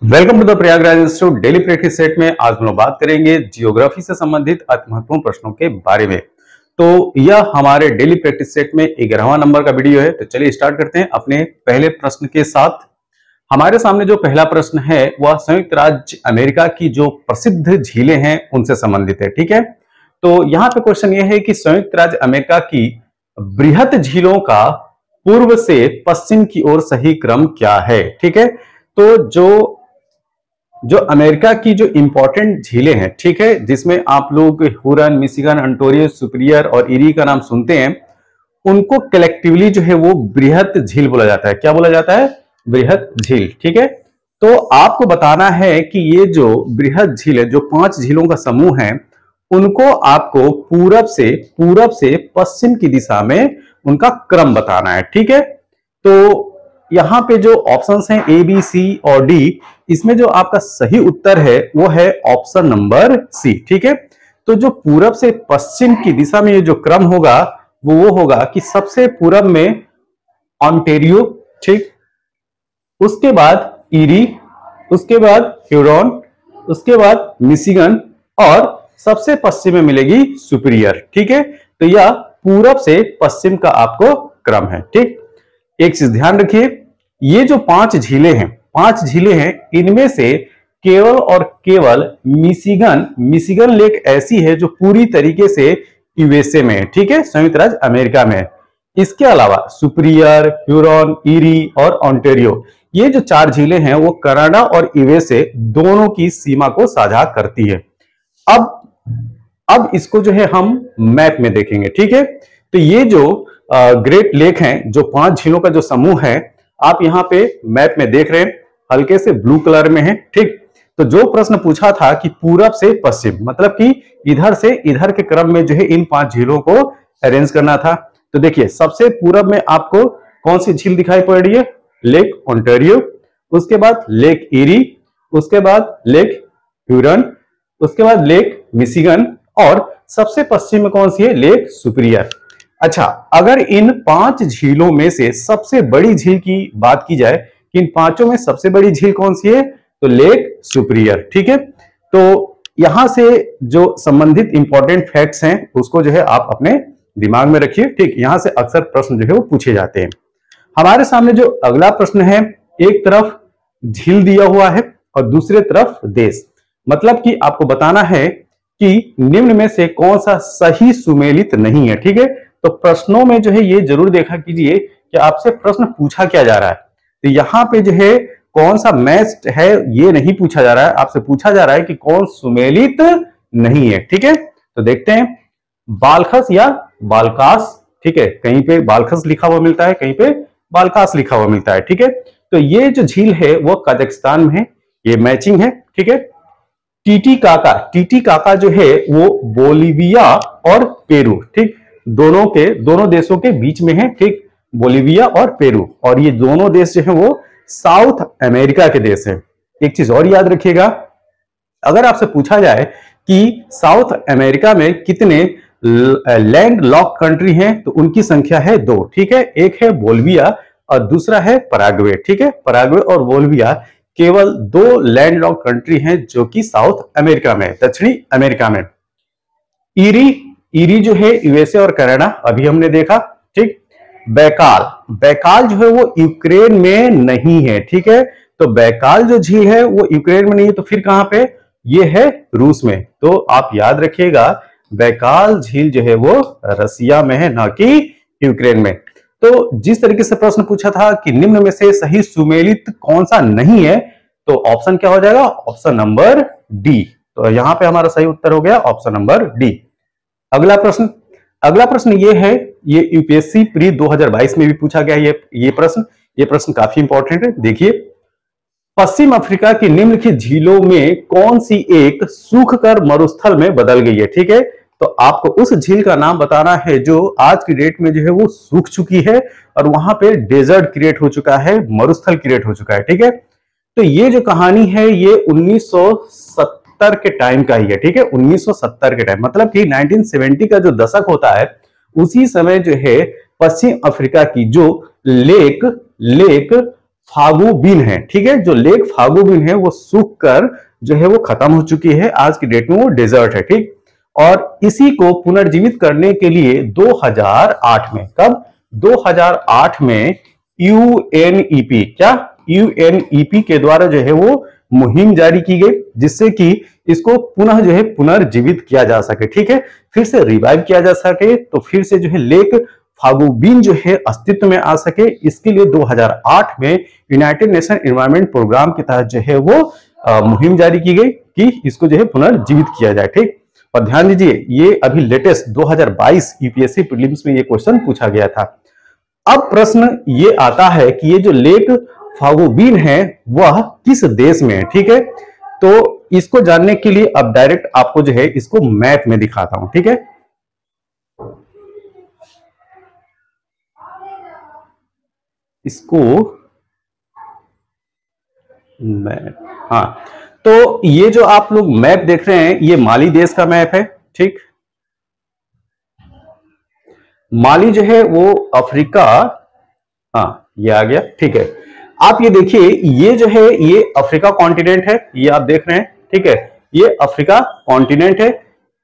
Welcome to the Prayagraj institute daily practice set में आज हम लोग बात करेंगे जियोग्राफी से संबंधित अति महत्वपूर्ण प्रश्नों के बारे में। तो यह हमारे डेली प्रैक्टिस सेट में 11वां नंबर का वीडियो है। तो चलिए स्टार्ट करते हैं अपने पहले प्रश्न के साथ। हमारे सामने जो पहला प्रश्न है वह संयुक्त राज्य अमेरिका की जो प्रसिद्ध झीलें हैं उनसे संबंधित है। ठीक है, तो यहाँ पे क्वेश्चन ये है कि संयुक्त राज्य अमेरिका की बृहत झीलों का पूर्व से पश्चिम की ओर सही क्रम क्या है। ठीक है, तो जो अमेरिका की जो इंपॉर्टेंट झीलें हैं, ठीक है, जिसमें आप लोग हुरन, मिशिगन, ओंटारियो, सुपीरियर और इरी का नाम सुनते हैं, उनको कलेक्टिवली जो है वो बृहत झील बोला जाता है। क्या बोला जाता है? बृहत झील। ठीक है, तो आपको बताना है कि ये जो बृहत झील है, जो 5 झीलों का समूह है, उनको आपको पूरब से पश्चिम की दिशा में उनका क्रम बताना है। ठीक है, तो यहां पे जो ऑप्शंस हैं ए, बी, सी और डी, इसमें जो आपका सही उत्तर है वो है ऑप्शन नंबर सी। ठीक है, तो जो पूरब से पश्चिम की दिशा में ये जो क्रम होगा वो होगा कि सबसे पूरब में ओंटारियो, ठीक, उसके बाद इरी, उसके बाद ह्यूरॉन, उसके बाद मिशिगन और सबसे पश्चिम में मिलेगी सुपीरियर। ठीक है, तो यह पूरब से पश्चिम का आपको क्रम है। ठीक, एक चीज ध्यान रखिए, ये जो 5 झीलें हैं, इनमें से केवल और केवल मिशिगन लेक ऐसी है जो पूरी तरीके से यूएसए में है। ठीक है, संयुक्त राज्य अमेरिका में है। इसके अलावा सुपीरियर, ह्यूरॉन, इरी और ओंटारियो, ये जो 4 झीलें हैं वो कनाडा और यूएसए दोनों की सीमा को साझा करती है। अब इसको जो है हम मैप में देखेंगे। ठीक है, तो ये जो ग्रेट लेक हैं, जो 5 झीलों का जो समूह है, आप यहाँ पे मैप में देख रहे हैं, हल्के से ब्लू कलर में है। ठीक, तो जो प्रश्न पूछा था कि पूरब से पश्चिम, मतलब कि इधर से इधर के क्रम में जो है इन 5 झीलों को अरेंज करना था। तो देखिए, सबसे पूरब में आपको कौन सी झील दिखाई पड़ रही है? लेक ओंटारियो, उसके बाद लेक इरी, उसके बाद लेक ह्यूरन, उसके बाद लेक मिशिगन और सबसे पश्चिम में कौन सी है? Lake superior. अच्छा, अगर इन 5 झीलों में से सबसे बड़ी झील की बात की जाए कि इन 5 में सबसे बड़ी झील कौन सी है, तो लेक सुपीरियर। ठीक है, तो यहां से जो संबंधित इंपॉर्टेंट फैक्ट्स हैं उसको जो है आप अपने दिमाग में रखिए। ठीक, यहां से अक्सर प्रश्न जो है वो पूछे जाते हैं। हमारे सामने जो अगला प्रश्न है, एक तरफ झील दिया हुआ है और दूसरे तरफ देश, मतलब कि आपको बताना है कि निम्न में से कौन सा सही सुमेलित नहीं है। ठीक है, तो प्रश्नों में जो है ये जरूर देखा कीजिए कि आपसे प्रश्न पूछा क्या जा रहा है। तो यहाँ पे जो है कौन सा मैच है ये नहीं पूछा जा रहा है, आपसे पूछा जा रहा है कि कौन सुमेलित नहीं है। ठीक है, तो देखते हैं, बालखस या बालकास। ठीक है, कहीं पे बालखस लिखा हुआ मिलता है, कहीं पे बालकास लिखा हुआ मिलता है। ठीक है, तो ये जो झील है वो कजाकिस्तान में है, ये मैचिंग है। ठीक है, टीटीकाका जो है वो बोलिविया और पेरू, ठीक, दोनों देशों के बीच में है। ठीक, बोलिविया और पेरू, और ये दोनों देश जो है वो साउथ अमेरिका के देश हैं। एक चीज और याद रखिएगा, अगर आपसे पूछा जाए कि साउथ अमेरिका में कितने लैंड लॉक कंट्री हैं, तो उनकी संख्या है 2। ठीक है, एक है बोलिविया और दूसरा है पराग्वे। ठीक है, पराग्वे और बोलिविया केवल 2 लैंड लॉक कंट्री हैं जो कि साउथ अमेरिका में, दक्षिणी अमेरिका में। इरी जो है यूएसए और कनाडा, अभी हमने देखा। ठीक, बैकाल जो है वो यूक्रेन में नहीं है। ठीक है, तो बैकाल जो झील है वो यूक्रेन में नहीं है, तो फिर कहां पे? ये है रूस में। तो आप याद रखिएगा, बैकाल झील जो है वो रसिया में है, ना कि यूक्रेन में। तो जिस तरीके से प्रश्न पूछा था कि निम्न में से सही सुमेलित कौन सा नहीं है, तो ऑप्शन क्या हो जाएगा? Option number D. तो यहां पे हमारा सही उत्तर हो गया ऑप्शन नंबर डी। अगला प्रश्न ये है, ये यूपीएससी प्री 2022 में भी पूछा गया है ये प्रश्न काफी इंपॉर्टेंट है। देखिए, पश्चिम अफ्रीका की निम्नलिखित झीलों में कौन सी एक सूखकर मरुस्थल में बदल गई है? ठीक है, तो आपको उस झील का नाम बताना है जो आज की डेट में जो है वो सूख चुकी है और वहां पे डेजर्ट क्रिएट हो चुका है, मरुस्थल क्रिएट हो चुका है। ठीक है, तो ये जो कहानी है ये 1970 के टाइम का ही है। ठीक है, 1970 के टाइम, मतलब कि 1970 का जो दशक होता है उसी समय जो है पश्चिम अफ्रीका की जो लेक फागु बिन है, ठीक है, जो लेक फागु बिन है वो सूख कर जो है वो खत्म हो चुकी है, आज की डेट में वो डेजर्ट है, ठीक। और इसी को पुनर्जीवित करने के लिए 2008 में, कब, 2008 में यूएनईपी, क्या, यूएनईपी के द्वारा जो है वो मुहिम जारी की गई, जिससे कि इसको पुनः जो है पुनर्जीवित किया जा सके, ठीक है, फिर से रिवाइव किया जा सके, तो फिर से जो है लेक फागु बिन जो है अस्तित्व में आ सके। इसके लिए 2008 में यूनाइटेड नेशन एनवायरनमेंट प्रोग्राम के तहत जो है वो मुहिम जारी की गई कि इसको जो है पुनर्जीवित किया जाए, ठीक। और ध्यान दीजिए, ये अभी लेटेस्ट 2022 यूपीएससी प्रीलिम्स में ये क्वेश्चन पूछा गया था। अब प्रश्न ये आता है कि ये जो लेक फागु बिन है वह किस देश में है, ठीक है। तो इसको जानने के लिए अब डायरेक्ट आपको जो है इसको मैप में दिखाता हूं, ठीक है। इसको मैप, हाँ, तो ये जो आप लोग मैप देख रहे हैं ये माली देश का मैप है, ठीक। माली जो है वो अफ्रीका, हाँ ये आ गया, ठीक है। आप ये देखिए, ये जो है ये अफ्रीका कॉन्टिनेंट है, ये आप देख रहे हैं, ठीक है, ये अफ्रीका कॉन्टिनेंट है।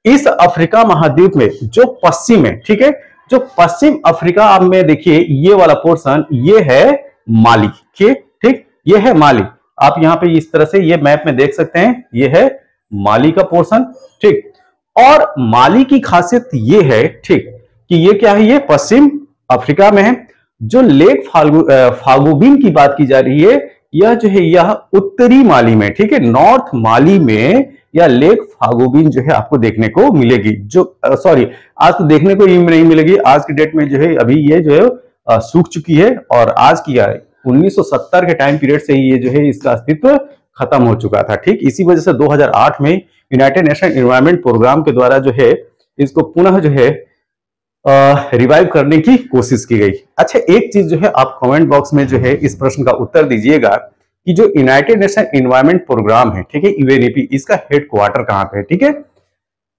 इस अफ्रीका महाद्वीप में जो पश्चिम है, ठीक है, जो पश्चिम अफ्रीका में देखिए ये वाला पोर्शन ये है माली, ठीक, ये है माली। आप यहां पे इस तरह से ये मैप में देख सकते हैं, ये है माली का पोर्शन, ठीक। और माली की खासियत ये है, ठीक, कि ये क्या है, ये पश्चिम अफ्रीका में है। जो लेक फागु बिन की बात की जा रही है, यह जो है यह उत्तरी माली में, ठीक है, नॉर्थ माली में यह लेक फागु बिन जो है आपको देखने को मिलेगी। जो सॉरी, आज तो देखने को ही नहीं मिलेगी, आज की डेट में जो है अभी ये जो है सूख चुकी है, और आज की 1970 के टाइम पीरियड से ही ये जो है इसका अस्तित्व खत्म हो चुका था, ठीक। इसी वजह से 2008 में यूनाइटेड नेशन एनवायरनमेंट प्रोग्राम के द्वारा जो है इसको पुनः जो है रिवाइव करने की कोशिश की गई। अच्छा, एक चीज जो है आप कमेंट बॉक्स में जो है इस प्रश्न का उत्तर दीजिएगा कि जो यूनाइटेड नेशन एनवायरनमेंट प्रोग्राम है, ठीक है, यूएनईपी, इसका हेडक्वार्टर कहां पे है, ठीक है।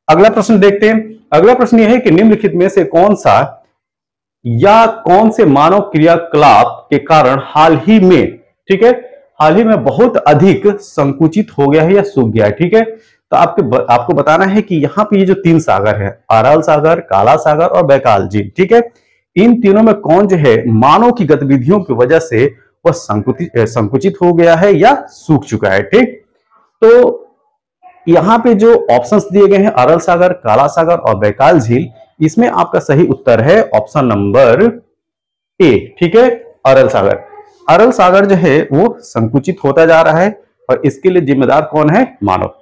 अगला प्रश्न देखते हैं। अगला प्रश्न यह है कि निम्नलिखित में से कौन सा या कौन से मानव क्रियाकलाप के कारण हाल ही में, ठीक है, हाल ही में बहुत अधिक संकुचित हो गया है या सूख गया है, ठीक है। तो आपको बताना है कि यहाँ पे ये जो 3 सागर है, अरल सागर, काला सागर और बैकाल झील, ठीक है, इन तीनों में कौन जो है मानव की गतिविधियों की वजह से वह संकुचित हो गया है या सूख चुका है, ठीक। तो यहाँ पे जो ऑप्शंस दिए गए हैं, अरल सागर, काला सागर और बैकाल झील, इसमें आपका सही उत्तर है ऑप्शन नंबर ए, ठीक है, अरल सागर। अरल सागर जो है वो संकुचित होता जा रहा है और इसके लिए जिम्मेदार कौन है, मानव।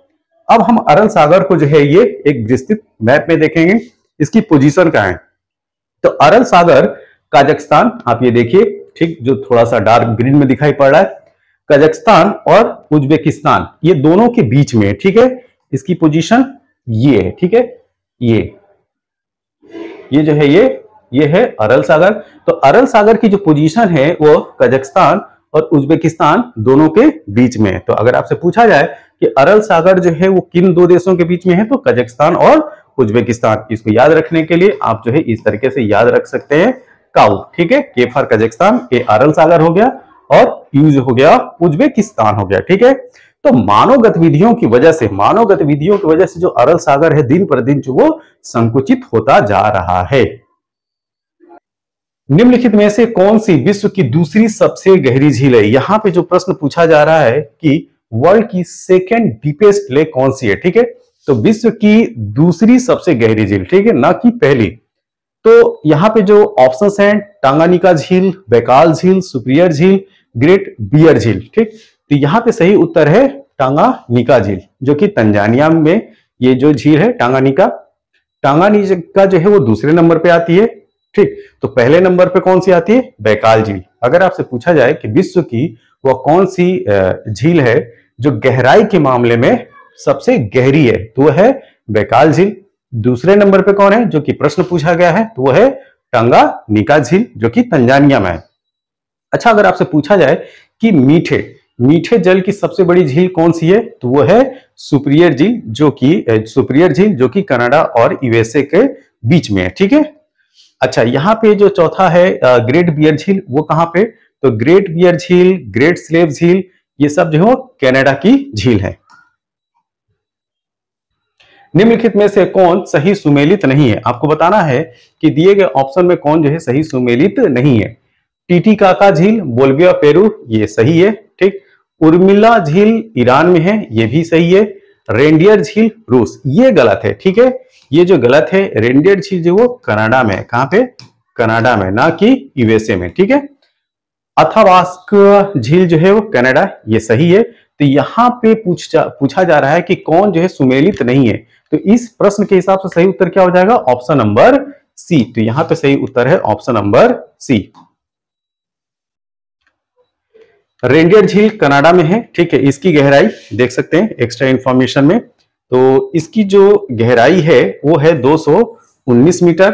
अब हम अरल सागर को जो है ये एक विस्तृत मैप में देखेंगे, इसकी पोजीशन कहाँ है। तो अरल सागर कजाकिस्तान, आप ये देखिए, ठीक, जो थोड़ा सा डार्क ग्रीन में दिखाई पड़ रहा है, कजाकिस्तान और उज्बेकिस्तान ये दोनों के बीच में, ठीक है, इसकी पोजीशन ये है, ठीक है, ये जो है ये है अरल सागर। तो अरल सागर की जो पोजीशन है वो कजाकिस्तान और उज्बेकिस्तान दोनों के बीच में है। तो अगर आपसे पूछा जाए कि अरल सागर जो है वो किन 2 देशों के बीच में है, तो कजाकिस्तान और उज्बेकिस्तान। इसको याद रखने के लिए आप जो है इस तरीके से याद रख सकते हैं, काउ, ठीक है, के फॉर कजाकिस्तान, ए अरल सागर हो गया और यू जो हो गया उज्बेकिस्तान हो गया, ठीक है। तो मानव गतिविधियों की वजह से जो अरल सागर है दिन पर दिन जो वो संकुचित होता जा रहा है। निम्नलिखित में से कौन सी विश्व की दूसरी सबसे गहरी झील है। यहां पे जो प्रश्न पूछा जा रहा है कि वर्ल्ड की सेकेंड डीपेस्ट लेक कौन सी है, ठीक है। तो विश्व की दूसरी सबसे गहरी झील, ठीक है, ना कि पहली। तो यहाँ पे जो ऑप्शंस हैं, टांगानिका झील, बैकाल झील, सुपिरियर झील, ग्रेट बियर झील, ठीक। तो यहाँ पे सही उत्तर है टांगानिका झील, जो कि तंजानिया में ये जो झील है टांगानिका जो है वो दूसरे नंबर पे आती है, ठीक। तो पहले नंबर पे कौन सी आती है, बैकाल झील। अगर आपसे पूछा जाए कि विश्व की वह कौन सी झील है जो गहराई के मामले में सबसे गहरी है, तो वह है बैकाल झील। दूसरे नंबर पे कौन है जो कि प्रश्न पूछा गया है, तो वह है टांगानिका झील, जो कि तंजानिया में है। अच्छा, अगर आपसे पूछा जाए कि मीठे जल की सबसे बड़ी झील कौन सी है, तो वो है सुपिरियर झील, जो कि कनाडा और यूएसए के बीच में है, ठीक है। अच्छा, यहाँ पे जो चौथा है ग्रेट बियर झील, वो कहाँ पे, तो ग्रेट बियर झील, ग्रेट स्लेव झील, ये सब जो है वो कनाडा की झील है। निम्नलिखित में से कौन सही सुमेलित नहीं है? आपको बताना है कि दिए गए ऑप्शन में कौन जो है सही सुमेलित नहीं है। टीटीकाका झील, बोल्विया पेरू, ये सही है, ठीक। उर्मिला झील ईरान में है, ये भी सही है। रेंडियर झील रूस, ये गलत है, ठीक है। ये जो गलत है, रेंडियर झील जो वो कनाडा में है। कहां पे? कनाडा में, ना कि यूएसए में, ठीक है। अथावास्क झील जो है वो कनाडा, ये सही है। तो यहां पे पूछा जा रहा है कि कौन जो है सुमेलित नहीं है, तो इस प्रश्न के हिसाब से सही उत्तर क्या हो जाएगा? Option number C. तो यहां पे सही उत्तर है ऑप्शन नंबर सी। रेंडियर झील कनाडा में है, ठीक है। इसकी गहराई देख सकते हैं एक्स्ट्रा इंफॉर्मेशन में, तो इसकी जो गहराई है वो है 219 मीटर।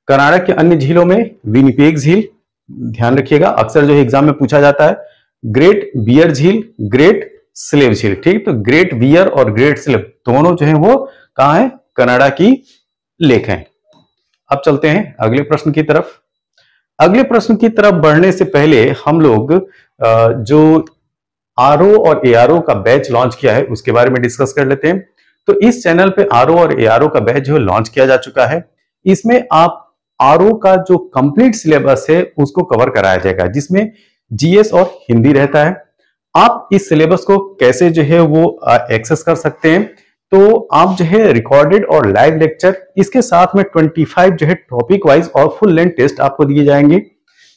कनाडा के अन्य झीलों में विनिपेग झील, ध्यान रखिएगा, अक्सर जो एग्जाम में पूछा जाता है। ग्रेट बियर झील, ग्रेट स्लेव झील, ठीक। तो ग्रेट बियर और ग्रेट स्लेव दोनों जो है वो कहां है? कनाडा की लेक है। अब चलते हैं अगले प्रश्न की तरफ। अगले प्रश्न की तरफ बढ़ने से पहले हम लोग जो आरओ और एआरओ का बैच लॉन्च किया है उसके बारे में डिस्कस कर लेते हैं। तो इस चैनल पे आरओ और एआरओ का बैच जो लॉन्च किया जा चुका है। इसमें आप आरओ का जो कंप्लीट सिलेबस है उसको कवर कराया जाएगा, जिसमें जीएस और हिंदी रहता है। आप इस सिलेबस को कैसे जो है वो एक्सेस कर सकते हैं? तो आप जो है रिकॉर्डेड और लाइव लेक्चर, इसके साथ में 25 जो है टॉपिक वाइज और फुल लेंथ टेस्ट आपको दिए जाएंगे।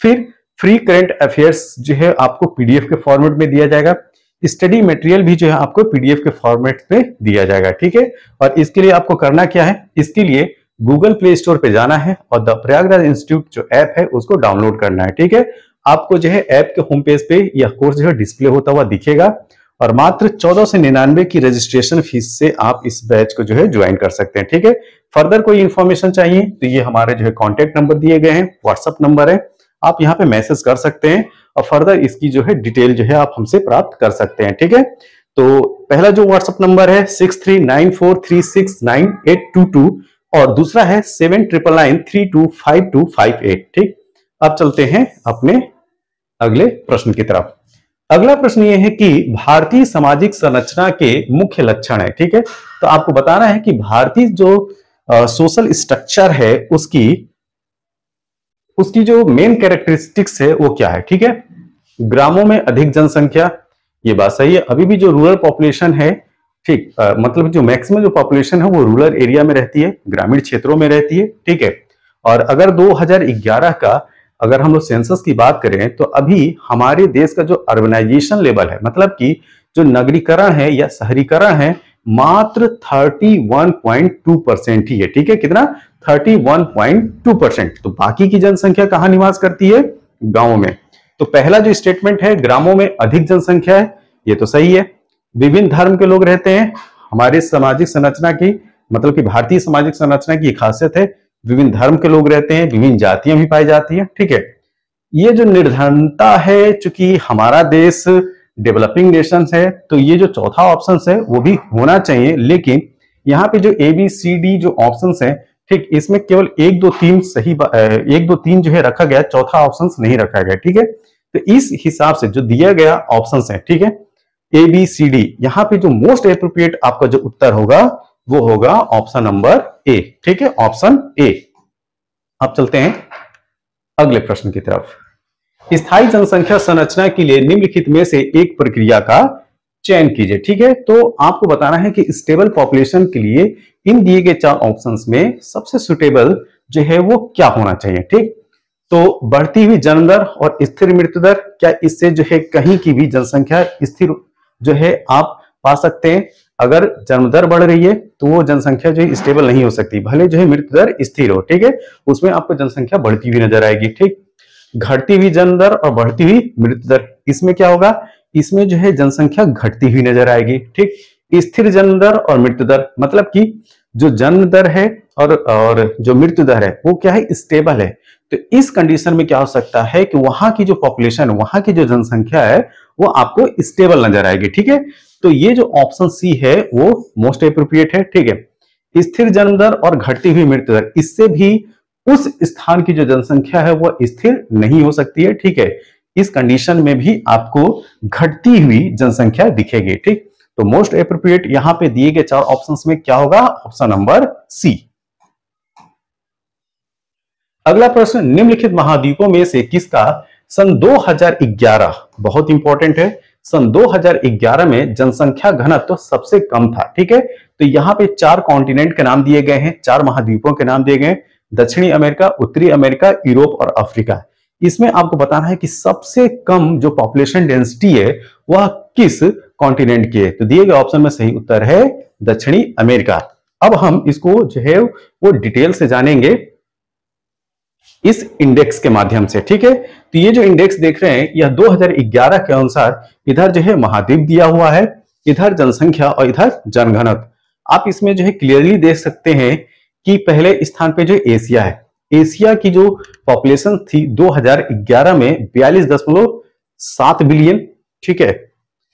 फिर फ्री करंट अफेयर्स जो है आपको पीडीएफ के फॉर्मेट में दिया जाएगा। स्टडी मटेरियल भी जो है आपको पीडीएफ के फॉर्मेट में दिया जाएगा, ठीक है। और इसके लिए आपको करना क्या है? इसके लिए गूगल प्ले स्टोर पे जाना है और द प्रयागराज इंस्टीट्यूट जो ऐप है उसको डाउनलोड करना है, ठीक है। आपको जो है ऐप के होम पेज पे यह कोर्स जो है डिस्प्ले होता हुआ दिखेगा और मात्र 1499 की रजिस्ट्रेशन फीस से आप इस बैच को जो है ज्वाइन कर सकते हैं, ठीक है। फर्दर कोई इंफॉर्मेशन चाहिए तो ये हमारे जो है कॉन्टेक्ट नंबर दिए गए हैं, व्हाट्सएप नंबर है, आप यहाँ पे मैसेज कर सकते हैं और फर्दर इसकी जो है डिटेल जो है आप हमसे प्राप्त कर सकते हैं, ठीक है। तो पहला जो व्हाट्सएप नंबर है 6394369822 और दूसरा है 7999325258, ठीक। अब चलते हैं अपने अगले प्रश्न की तरफ। अगला प्रश्न ये है कि भारतीय सामाजिक संरचना के मुख्य लक्षण है, ठीक है। तो आपको बताना है कि भारतीय जो सोशल स्ट्रक्चर है उसकी जो मेन कैरेक्टरिस्टिक्स है वो क्या है, ठीक है। ग्रामों में अधिक जनसंख्या, ये बात सही है। अभी भी जो रूरल पॉपुलेशन है, ठीक, मतलब जो मैक्सिमम जो पॉपुलेशन है वो रूरल एरिया में रहती है, ग्रामीण क्षेत्रों में रहती है, ठीक है। और अगर 2011 का अगर हम लोग सेंसस की बात करें तो अभी हमारे देश का जो अर्बनाइजेशन लेवल है, मतलब कि जो नगरीकरण है या शहरीकरण है, मात्र 31.2% ही है, ठीक है। कितना? 31.2%। तो बाकी की जनसंख्या कहां निवास करती है? गांवों में। तो पहला जो स्टेटमेंट है, ग्रामों में अधिक जनसंख्या है, ये तो सही है। विभिन्न धर्म के लोग रहते हैं। हमारे सामाजिक संरचना की, मतलब कि भारतीय सामाजिक संरचना की खासियत है, विभिन्न धर्म के लोग रहते हैं, विभिन्न जातियां भी पाई जाती हैं, ठीक है। ये जो निर्धनता है, चूंकि हमारा देश डेवलपिंग नेशन है, तो ये जो चौथा ऑप्शन है वो भी होना चाहिए, लेकिन यहाँ पे जो ABCD जो ऑप्शन है, ठीक, इसमें केवल 1 2 3 सही 1 2 3 जो है रखा गया, चौथा ऑप्शन नहीं रखा गया, ठीक है। तो इस हिसाब से जो दिया गया ऑप्शन है, ठीक है, ABCD, यहाँ पे जो मोस्ट एप्रोप्रिएट आपका जो उत्तर होगा वो होगा ऑप्शन नंबर ए, ठीक है, ऑप्शन ए। अब चलते हैं अगले प्रश्न की तरफ। स्थायी जनसंख्या संरचना के लिए निम्नलिखित में से एक प्रक्रिया का चयन कीजिए, ठीक है। तो आपको बताना है कि स्टेबल पॉपुलेशन के लिए इन दिए गए 4 ऑप्शंस में सबसे सुटेबल जो है वो क्या होना चाहिए, ठीक। तो बढ़ती हुई जन्म दर और स्थिर मृत्यु दर, क्या इससे जो है कहीं की भी जनसंख्या स्थिर जो है आप पा सकते हैं? अगर जन्म दर बढ़ रही है तो वो जनसंख्या जो है स्टेबल नहीं हो सकती, भले जो है मृत्यु दर स्थिर हो, ठीक है, उसमें आपको जनसंख्या बढ़ती हुई नजर आएगी, ठीक। घटती हुई जन्म दर और बढ़ती हुई मृत्यु दर, इसमें क्या होगा? इसमें जो है जनसंख्या घटती हुई नजर आएगी, ठीक। स्थिर जन्म दर और मृत्यु दर, मतलब कि जो जन्म दर है और जो मृत्यु दर है वो क्या है? स्टेबल है। तो इस कंडीशन में क्या हो सकता है कि वहां की जो पॉपुलेशन, वहां की जो जनसंख्या है वो आपको स्टेबल नजर आएगी, ठीक है। तो ये जो ऑप्शन सी है वो मोस्ट एप्रोप्रिएट है, ठीक है। स्थिर जन्म दर और घटती हुई मृत्यु दर, इससे भी उस स्थान की जो जनसंख्या है वो स्थिर नहीं हो सकती है, ठीक है। इस कंडीशन में भी आपको घटती हुई जनसंख्या दिखेगी। ठीक, तो मोस्ट एप्रोप्रिएट यहां पे दिए गए 4 ऑप्शंस में क्या होगा? Option number C. अगला प्रश्न, निम्नलिखित महाद्वीपों में से किसका सन 2011, बहुत इंपॉर्टेंट है, सन 2011 में जनसंख्या घनत्व तो सबसे कम था। ठीक है, तो यहां पे 4 कॉन्टिनेंट के नाम दिए गए हैं, 4 महाद्वीपों के नाम दिए गए हैं, दक्षिणी अमेरिका, उत्तरी अमेरिका, यूरोप और अफ्रीका। इसमें आपको बताना है कि सबसे कम जो पॉपुलेशन डेंसिटी है वह किस कॉन्टिनेंट की है। तो दिए गए ऑप्शन में सही उत्तर है दक्षिणी अमेरिका। अब हम इसको जो है वो डिटेल से जानेंगे इस इंडेक्स के माध्यम से। ठीक है, तो ये जो इंडेक्स देख रहे हैं यह 2011 के अनुसार इधर जो है महाद्वीप दिया हुआ है, इधर जनसंख्या और इधर जनघनत्व। आप इसमें जो है क्लियरली देख सकते हैं कि पहले स्थान पे जो एशिया है, एशिया की जो पॉपुलेशन थी 2011 में 42.7 बिलियन। ठीक है,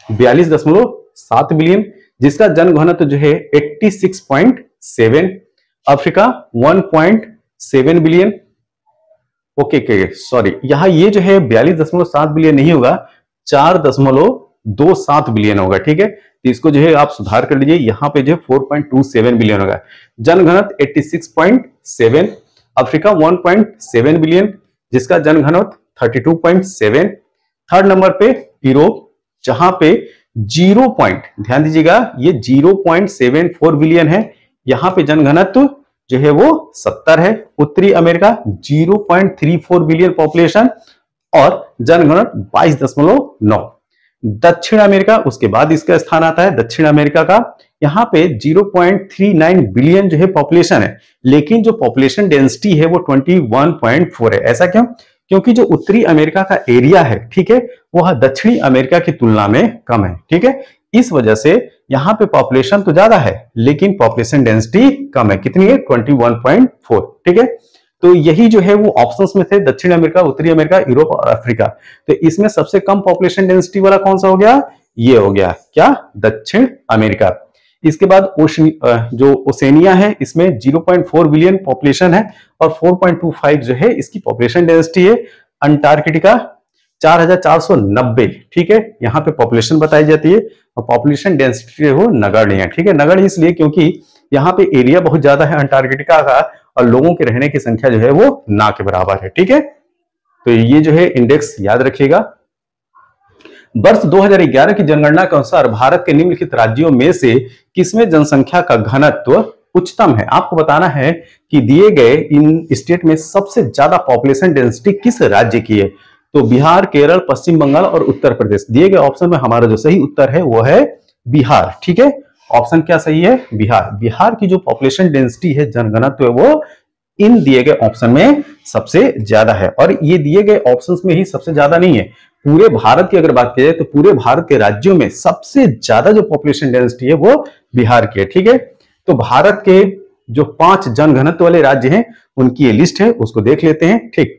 42.7 बिलियन, जिसका जनघनत्व जो है 86.7, अफ्रीका 1.7 बिलियन। ओके सॉरी, यहां ये जो है 42.7 बिलियन नहीं होगा, 4.27 बिलियन होगा। ठीक है, तो इसको जो है आप सुधार कर लीजिए, यहां पे जो है 4.27 बिलियन होगा। जनघनत्व 86.7, अफ्रीका 1.7 बिलियन, जिसका जनघनत्व 32.7। थर्ड नंबर पे यूरोप, जहां पे 0 पॉइंट, ध्यान दीजिएगा ये 0.74 बिलियन है, यहां पे जनघनत्व जो है वो 70 है। उत्तरी अमेरिका 0.34 बिलियन पॉपुलेशन और जनघनत्व 22.9। दक्षिण अमेरिका, उसके बाद इसका स्थान आता है दक्षिण अमेरिका का, यहां पे 0.39 बिलियन जो है पॉपुलेशन है, लेकिन जो पॉपुलेशन डेंसिटी है वो 21.4 है। ऐसा क्यों? क्योंकि जो उत्तरी अमेरिका का एरिया है, ठीक है, वह दक्षिणी अमेरिका की तुलना में कम है। ठीक है, इस वजह से यहां पे पॉपुलेशन तो ज्यादा है लेकिन पॉपुलेशन डेंसिटी कम है। कितनी है? 21.4। ठीक है, तो यही जो है वो ऑप्शंस में थे, दक्षिण अमेरिका, उत्तरी अमेरिका, यूरोप और अफ्रीका। तो इसमें सबसे कम पॉपुलेशन डेंसिटी वाला कौन सा हो गया? ये हो गया क्या? दक्षिण अमेरिका। इसके बाद जो ओसेनिया है, इसमें 0.4 बिलियन पॉपुलेशन है और 4.25 जो है इसकी पॉपुलेशन डेंसिटी है। अंटार्कटिका 4490, ठीक है, यहाँ पे पॉपुलेशन बताई जाती है और पॉपुलेशन डेंसिटी वो नगण्य है। ठीक है, नगण्य इसलिए क्योंकि यहाँ पे एरिया बहुत ज्यादा है अंटार्कटिका का और लोगों के रहने की संख्या जो है वो ना के बराबर है। ठीक है, तो ये जो है इंडेक्स याद रखिएगा। वर्ष 2011 की जनगणना के अनुसार भारत के निम्नलिखित राज्यों में से किसमें जनसंख्या का घनत्व उच्चतम है? आपको बताना है कि दिए गए इन स्टेट में सबसे ज्यादा पॉपुलेशन डेंसिटी किस राज्य की है। तो बिहार, केरल, पश्चिम बंगाल और उत्तर प्रदेश। दिए गए ऑप्शन में हमारा जो सही उत्तर है वो है बिहार। ठीक है, ऑप्शन क्या सही है? बिहार। बिहार की जो पॉपुलेशन डेंसिटी है, जनघनत्व है, वो इन दिए गए ऑप्शन में सबसे ज्यादा है। और ये दिए गए ऑप्शंस में ही सबसे ज्यादा नहीं है, पूरे भारत की अगर बात की जाए तो पूरे भारत के राज्यों में सबसे ज्यादा जो पॉपुलेशन डेंसिटी है वो बिहार की है। ठीक है, तो भारत के जो 5 जनघनत्व वाले राज्य हैं उनकी ये लिस्ट है, उसको देख लेते हैं। ठीक,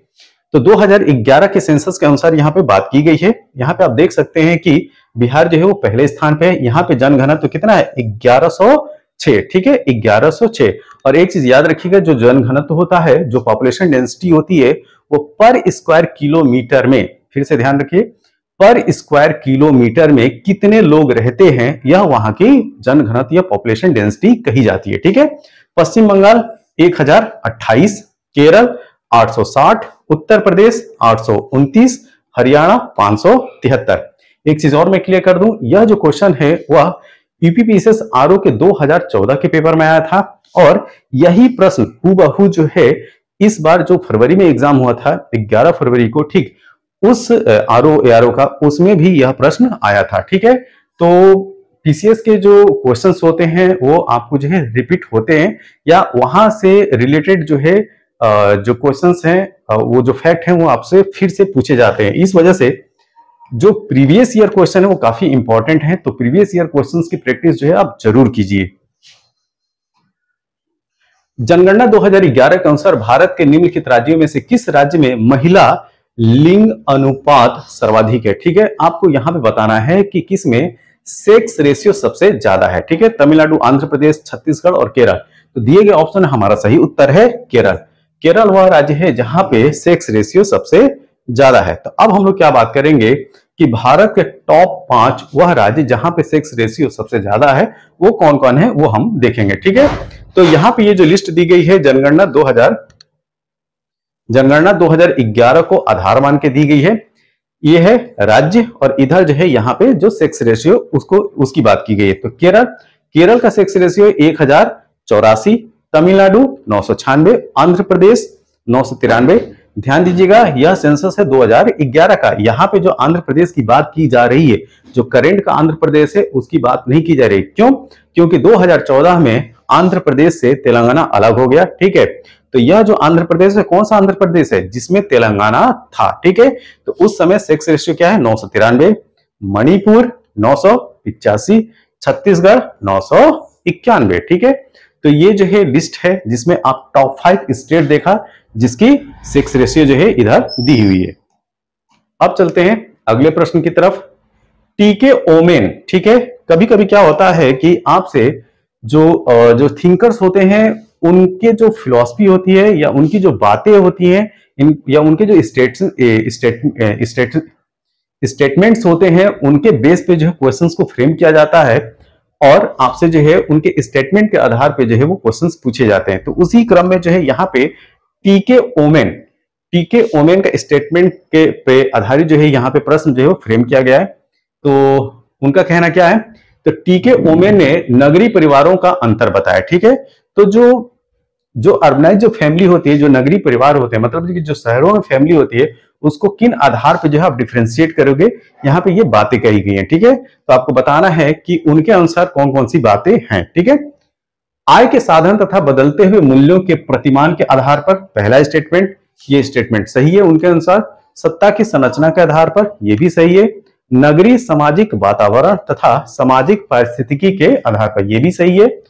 तो 2011 के सेंसस के अनुसार यहाँ पे बात की गई है। यहाँ पे आप देख सकते हैं कि बिहार जो है वो पहले स्थान पे है। यहाँ पे जनघनत्व कितना है? 1106। ठीक है, 1106। और एक चीज याद रखिएगा, जो जनघनत्व होता है, जो पॉपुलेशन डेंसिटी होती है, वो पर स्क्वायर किलोमीटर में, फिर से ध्यान रखिए, पर स्क्वायर किलोमीटर में कितने लोग रहते हैं, यह वहां की जनघनत्व या पॉपुलेशन डेंसिटी कही जाती है। ठीक है, पश्चिम बंगाल 1028, केरल 860, उत्तर प्रदेश 829, हरियाणा 573। एक चीज और मैं क्लियर कर दूं, यह जो क्वेश्चन है वह यूपीपीएससी आरओ के 2014 के पेपर में आया था और यही प्रश्न हूबहू जो है इस बार जो फरवरी में एग्जाम हुआ था 11 फरवरी को, ठीक, उस आरओ का, उसमें भी यह प्रश्न आया था। ठीक है, तो पीसीएस के जो क्वेश्चंस होते हैं वो आपको जो है रिपीट होते हैं या वहां से रिलेटेड जो है जो क्वेश्चंस हैं, वो जो फैक्ट हैं वो आपसे फिर से पूछे जाते हैं। इस वजह से जो प्रीवियस ईयर क्वेश्चन है वो काफी इंपॉर्टेंट है, तो प्रीवियस ईयर क्वेश्चंस की प्रैक्टिस जो है आप जरूर कीजिए। जनगणना 2011 के अनुसार भारत के निम्नलिखित राज्यों में से किस राज्य में महिला लिंग अनुपात सर्वाधिक है? ठीक है, आपको यहां पे बताना है कि किस में सेक्स रेशियो सबसे ज्यादा है। ठीक है, तमिलनाडु, आंध्र प्रदेश, छत्तीसगढ़ और केरल। तो दिए गए ऑप्शन हमारा सही उत्तर है केरल। केरल वह राज्य है जहां पे सेक्स रेशियो सबसे ज्यादा है। तो अब हम लोग क्या बात करेंगे कि भारत के टॉप 5 वह राज्य जहां पे सेक्स रेशियो सबसे ज्यादा है वो कौन कौन है वो हम देखेंगे। ठीक है, तो यहां पे ये जो लिस्ट दी गई है जनगणना 2011 को आधार मान के दी गई है। ये है राज्य और इधर जो है यहाँ पे जो सेक्स रेशियो उसकी बात की गई है। तो केरल का सेक्स रेशियो 1084, तमिलनाडु 996, आंध्र प्रदेश 993। ध्यान दीजिएगा यह सेंसस है 2011 का। यहाँ पे जो आंध्र प्रदेश की बात की जा रही है, जो करेंट का आंध्र प्रदेश है उसकी बात नहीं की जा रही। क्यों? क्योंकि 2014 में आंध्र प्रदेश से तेलंगाना अलग हो गया। ठीक है, तो यह जो आंध्र प्रदेश है कौन सा आंध्र प्रदेश है? जिसमें तेलंगाना था। ठीक है, तो उस समय सेक्स रेशियो क्या है? 993, मणिपुर 985, छत्तीसगढ़ 991। ठीक है, तो ये जो है लिस्ट है जिसमें आप टॉप 5 स्टेट देखा जिसकी सेक्स रेशियो जो है इधर दी हुई है। अब चलते हैं अगले प्रश्न की तरफ। टीके ओमेन। ठीक है, कभी कभी क्या होता है कि आपसे जो थिंकर्स होते हैं उनके जो फिलॉसफी होती है या उनकी जो बातें होती हैं या उनके जो स्टेटमेंट्स होते हैं उनके बेस पे जो है क्वेश्चंस को फ्रेम किया जाता है और आपसे जो है उनके स्टेटमेंट के आधार पे जो है वो क्वेश्चंस पूछे जाते हैं। तो उसी क्रम में जो है यहाँ पे टीके ओमेन का स्टेटमेंट के पे आधारित जो है यहाँ पे प्रश्न जो है वो फ्रेम किया गया है। तो उनका कहना क्या है? तो टीके ओमेन ने नगरीय परिवारों का अंतर बताया। ठीक है, तो जो अर्बनाइज जो फैमिली होती है, जो नगरीय परिवार होते हैं, मतलब कि जो शहरों में फैमिली होती है उसको किन आधार पे जो है आप डिफरेंशिएट करोगे, यहाँ पे ये बातें कही गई हैं। ठीक है, तो आपको बताना है कि उनके अनुसार कौन कौन सी बातें हैं। ठीक है, आय के साधन तथा बदलते हुए मूल्यों के प्रतिमान के आधार पर पहला स्टेटमेंट, ये स्टेटमेंट सही है उनके अनुसार। सत्ता की संरचना के आधार पर, यह भी सही है। नगरीय सामाजिक वातावरण तथा सामाजिक पारिस्थितिकी के आधार पर, यह भी सही है।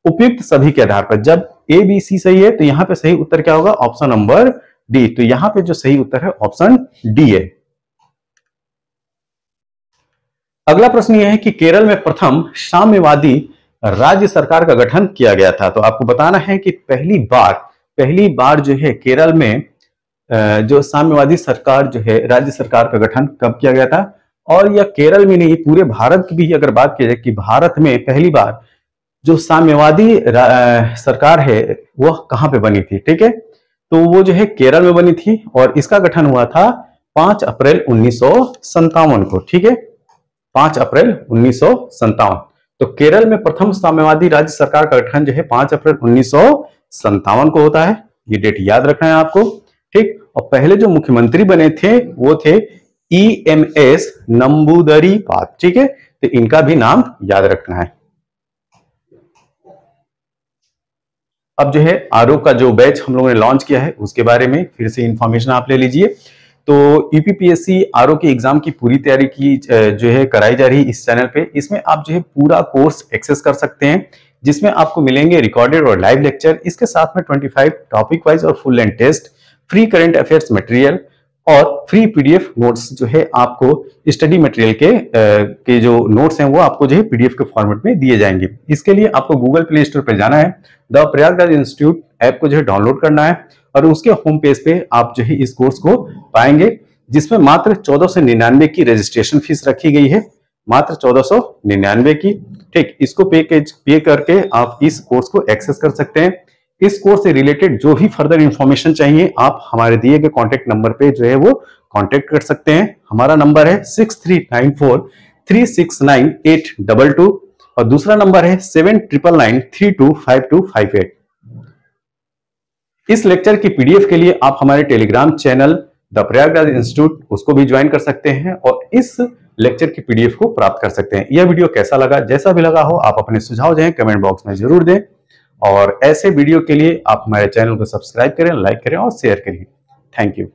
उपयुक्त सभी के आधार पर, जब ए बी सी सही है तो यहां पे सही उत्तर क्या होगा? Option number D. तो यहां पे जो सही उत्तर है ऑप्शन डी है। अगला प्रश्न यह है कि केरल में प्रथम साम्यवादी राज्य सरकार का गठन किया गया था। तो आपको बताना है कि पहली बार जो है केरल में जो साम्यवादी सरकार जो है राज्य सरकार का गठन कब किया गया था। और यह केरल में नहीं, पूरे भारत की भी अगर बात की जाए कि भारत में पहली बार जो साम्यवादी सरकार है वह कहां पे बनी थी। ठीक है, तो वो जो है केरल में बनी थी और इसका गठन हुआ था 5 अप्रैल 1957 को। ठीक है, 5 अप्रैल 1957। तो केरल में प्रथम साम्यवादी राज्य सरकार का गठन जो है 5 अप्रैल 1957 को होता है। ये डेट याद रखना है आपको। ठीक, और पहले जो मुख्यमंत्री बने थे वो थे EMS नंबूदरी पाल। ठीक है, तो इनका भी नाम याद रखना है। अब जो है आरओ का जो बैच हम लोगों ने लॉन्च किया है उसके बारे में फिर से इंफॉर्मेशन आप ले लीजिए। तो यूपीपीएससी आरओ के एग्जाम की पूरी तैयारी की जो है कराई जा रही है इस चैनल पे। इसमें आप जो है पूरा कोर्स एक्सेस कर सकते हैं जिसमें आपको मिलेंगे रिकॉर्डेड और लाइव लेक्चर, इसके साथ में 25 टॉपिक वाइज और full length test, free current affairs material और फ्री पीडीएफ नोट्स जो है आपको स्टडी मटेरियल के जो नोट्स हैं वो आपको जो है पीडीएफ के फॉर्मेट में दिए जाएंगे। इसके लिए आपको गूगल प्ले स्टोर पर जाना है, द प्रयागराज इंस्टीट्यूट ऐप को जो है डाउनलोड करना है और उसके होम पेज पे आप जो है इस कोर्स को पाएंगे जिसमें मात्र 1499 की रजिस्ट्रेशन फीस रखी गई है, मात्र 1499 की। ठीक, इसको पे करके आप इस कोर्स को एक्सेस कर सकते हैं। इस कोर्स से रिलेटेड जो भी फर्दर इंफॉर्मेशन चाहिए आप हमारे दिए गए कॉन्टेक्ट नंबर पे जो है वो कॉन्टेक्ट कर सकते हैं। हमारा नंबर है 6394369822 और दूसरा नंबर है 7999325258। इस लेक्चर की पीडीएफ के लिए आप हमारे Telegram channel the Prayagraj institute उसको भी ज्वाइन कर सकते हैं और इस लेक्चर की पीडीएफ को प्राप्त कर सकते हैं। यह वीडियो कैसा लगा, जैसा भी लगा हो आप अपने सुझाव जो है कमेंट बॉक्स में जरूर दें और ऐसे वीडियो के लिए आप हमारे चैनल को सब्सक्राइब करें, लाइक करें और शेयर करें। Thank you.